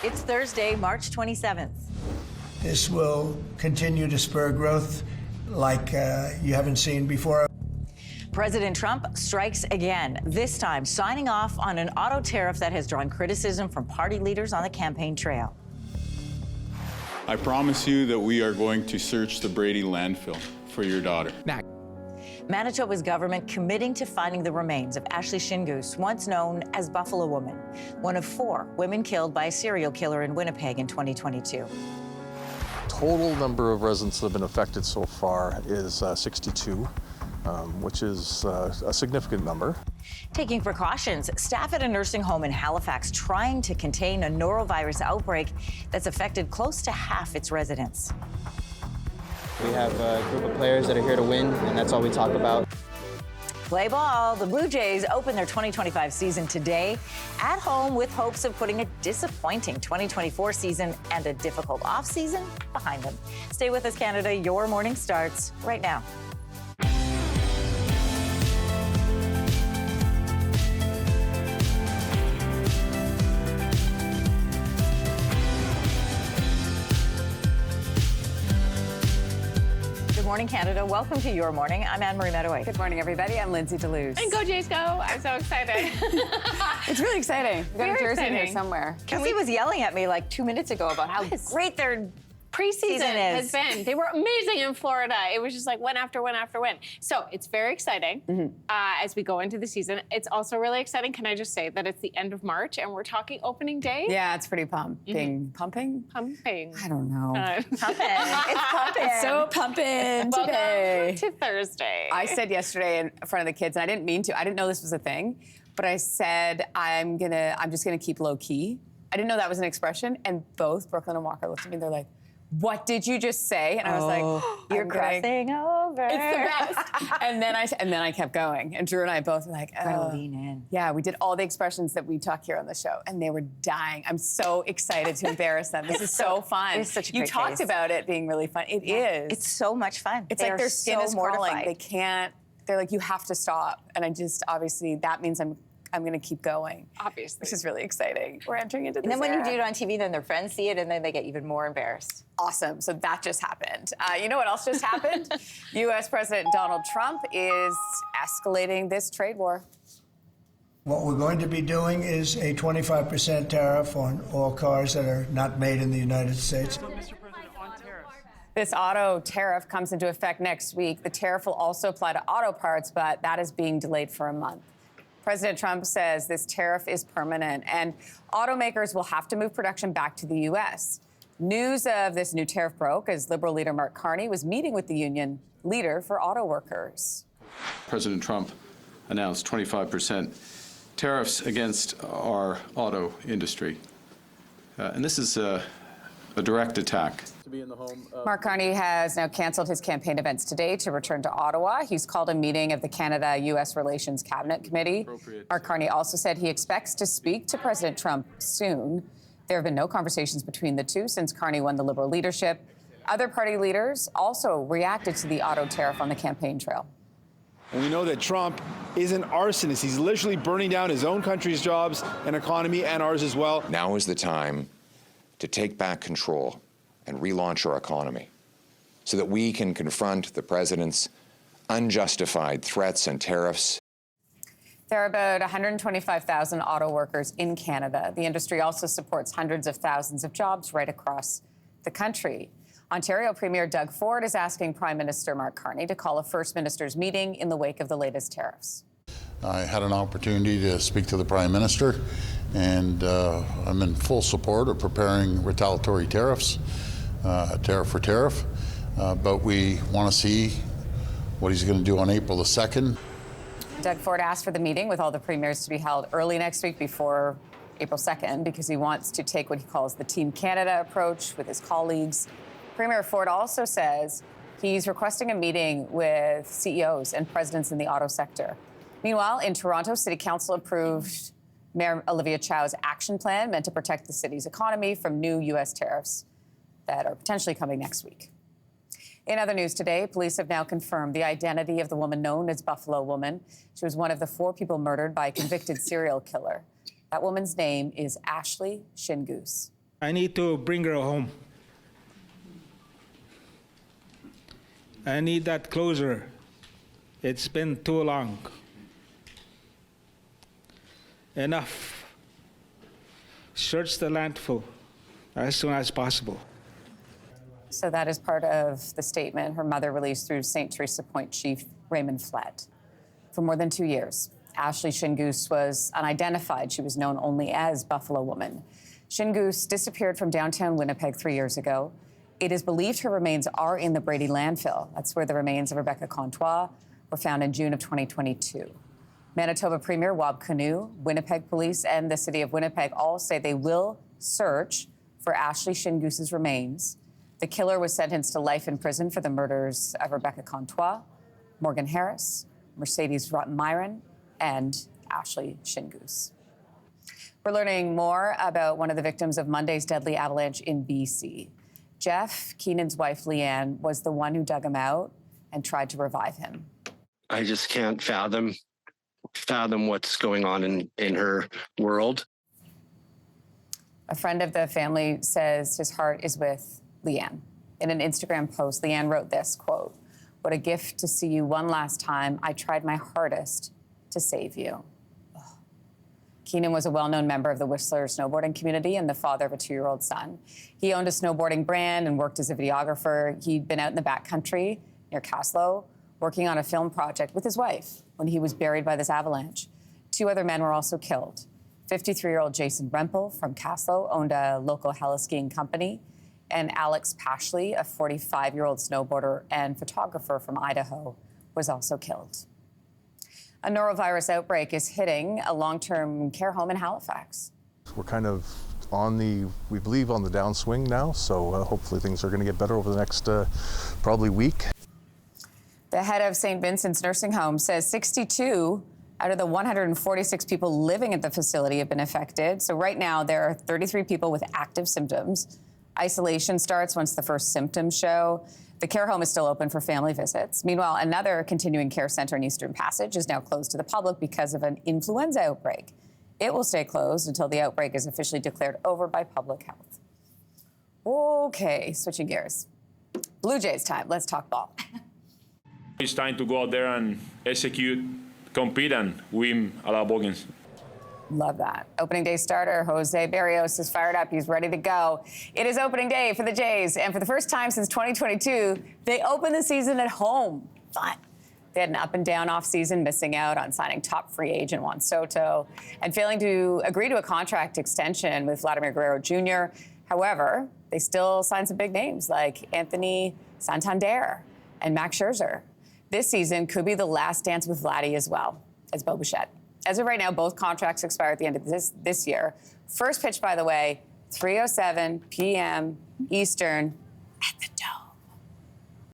It's Thursday, March 27th. This will continue to spur growth like you haven't seen before. President Trump strikes again, this time signing off on an auto tariff that has drawn criticism from party leaders on the campaign trail. I promise you that we are going to search the Brady landfill for your daughter. Manitoba's government committing to finding the remains of Ashley Shingoose, once known as Buffalo Woman, one of 4 women killed by a serial killer in Winnipeg in 2022. Total number of residents that have been affected so far is 62, which is a significant number. Taking precautions, staff at a nursing home in Halifax trying to contain a norovirus outbreak that's affected close to half its residents. We have a group of players that are here to win, and that's all we talk about. Play ball. The Blue Jays open their 2025 season today at home with hopes of putting a disappointing 2024 season and a difficult offseason behind them. Stay with us, Canada. Your morning starts right now. Good morning, Canada. Welcome to Your Morning. I'm Anne-Marie Mediwake. Good morning, everybody. I'm Lindsey Deluce. And go Jays go. I'm so excited. It's really exciting. We've got a jersey in here somewhere. Kelsey was yelling at me like 2 minutes ago about how great their preseason has been. They were amazing in Florida. It was just like win after win after win. So it's very exciting as we go into the season. It's also really exciting. Can I just say that it's the end of March and we're talking opening day? Yeah, it's pretty pumping. Pumping? Pumping. I don't know. pumping. It's pumping. It's so pumping today. Welcome to Thursday. I said yesterday in front of the kids, and I didn't mean to. I didn't know this was a thing, but I said I'm just gonna keep low key. I didn't know that was an expression, and both Brooklyn and Walker looked at me. They're like, "What did you just say?" And I was like, You're crossing over. It's the best. and then I kept going. And Drew and I both were like, Gotta lean in. Yeah, we did all the expressions that we talk here on the show, and they were dying. I'm so excited to embarrass them. This is so fun. It's such a You great talked case. about it being really fun. It is. It's so much fun. It's They like are their skin so is crawling. mortified. They can't. They're like, you have to stop. And I just obviously that means I'm going to keep going. Obviously. Which is really exciting. We're entering into this And then when you era. do it on TV, then their friends see it, and then they get even more embarrassed. Awesome. So that just happened. You know what else just happened? U.S. President Donald Trump is escalating this trade war. What we're going to be doing is a 25% tariff on all cars that are not made in the United States. This auto tariff comes into effect next week. The tariff will also apply to auto parts, but that is being delayed for a month. President Trump says this tariff is permanent, and automakers will have to move production back to the U.S. News of this new tariff broke as Liberal leader Mark Carney was meeting with the union leader for auto workers. President Trump announced 25% tariffs against our auto industry. And this is a direct attack. Mark Carney has now canceled his campaign events today to return to Ottawa. He's called a meeting of the Canada-U.S. Relations Cabinet Committee. Mark Carney also said he expects to speak to President Trump soon. There have been no conversations between the two since Carney won the Liberal leadership. Other party leaders also reacted to the auto tariff on the campaign trail. And we know that Trump is an arsonist. He's literally burning down his own country's jobs and economy and ours as well. Now is the time to take back control and relaunch our economy so that we can confront the president's unjustified threats and tariffs. There are about 125,000 auto workers in Canada. The industry also supports hundreds of thousands of jobs right across the country. Ontario Premier Doug Ford is asking Prime Minister Mark Carney to call a First Minister's meeting in the wake of the latest tariffs. I had an opportunity to speak to the Prime Minister, and I'm in full support of preparing retaliatory tariffs, tariff for tariff, but we want to see what he's going to do on April the 2nd. Doug Ford asked for the meeting with all the premiers to be held early next week before April 2nd because he wants to take what he calls the Team Canada approach with his colleagues. Premier Ford also says he's requesting a meeting with CEOs and presidents in the auto sector. Meanwhile, in Toronto, City Council approved Mayor Olivia Chow's action plan meant to protect the city's economy from new U.S. tariffs that are potentially coming next week. In other news today, police have now confirmed the identity of the woman known as Buffalo Woman. She was one of the 4 people murdered by a convicted serial killer. That woman's name is Ashley Shingoose. I need to bring her home. I need that closure. It's been too long. Enough. Search the landfill as soon as possible. So that is part of the statement her mother released through St. Teresa Point Chief Raymond Flett. For more than 2 years, Ashley Shingoose was unidentified. She was known only as Buffalo Woman. Shingoose disappeared from downtown Winnipeg 3 years ago. It is believed her remains are in the Brady landfill. That's where the remains of Rebecca Comtois were found in June of 2022. Manitoba Premier Wab Kinew, Winnipeg Police, and the City of Winnipeg all say they will search for Ashley Shingoose's remains. The killer was sentenced to life in prison for the murders of Rebecca Comtois, Morgan Harris, Mercedes Myron, and Ashley Shingoose. We're learning more about one of the victims of Monday's deadly avalanche in BC. Jeff Keenan's wife, Leanne, was the one who dug him out and tried to revive him. I just can't fathom what's going on in her world. A friend of the family says his heart is with Leanne. In an Instagram post, Leanne wrote this, quote, "What a gift to see you one last time. I tried my hardest to save you." Ugh. Keenan was a well-known member of the Whistler snowboarding community and the father of a 2-year-old son. He owned a snowboarding brand and worked as a videographer. He'd been out in the backcountry near Caslow working on a film project with his wife when he was buried by this avalanche. 2 other men were also killed. 53-year-old Jason Rempel from Caslow owned a local heli-skiing company, and Alex Pashley, a 45-year-old snowboarder and photographer from Idaho, was also killed. A norovirus outbreak is hitting a long-term care home in Halifax. We're kind of we believe, on the downswing now, so hopefully things are going to get better over the next probably week. The head of St. Vincent's Nursing Home says 62 out of the 146 people living at the facility have been affected. So right now there are 33 people with active symptoms. Isolation starts once the first symptoms show. The care home is still open for family visits. Meanwhile, another continuing care center in Eastern Passage is now closed to the public because of an influenza outbreak. It will stay closed until the outbreak is officially declared over by public health. Okay, switching gears. Blue Jays time. Let's talk ball. It's time to go out there and execute, compete, and win a lot of ball games. Love that. Opening day starter Jose Berrios is fired up. He's ready to go. It is opening day for the Jays, and for the first time since 2022, they open the season at home. Fun. They had an up-and-down offseason, missing out on signing top free agent Juan Soto and failing to agree to a contract extension with Vladimir Guerrero Jr. However, they still signed some big names like Anthony Santander and Max Scherzer. This season could be the last dance with Vladdy as well as Bo Bichette. As of right now, both contracts expire at the end of this year. First pitch, by the way, 3:07 p.m. Eastern at the Dome.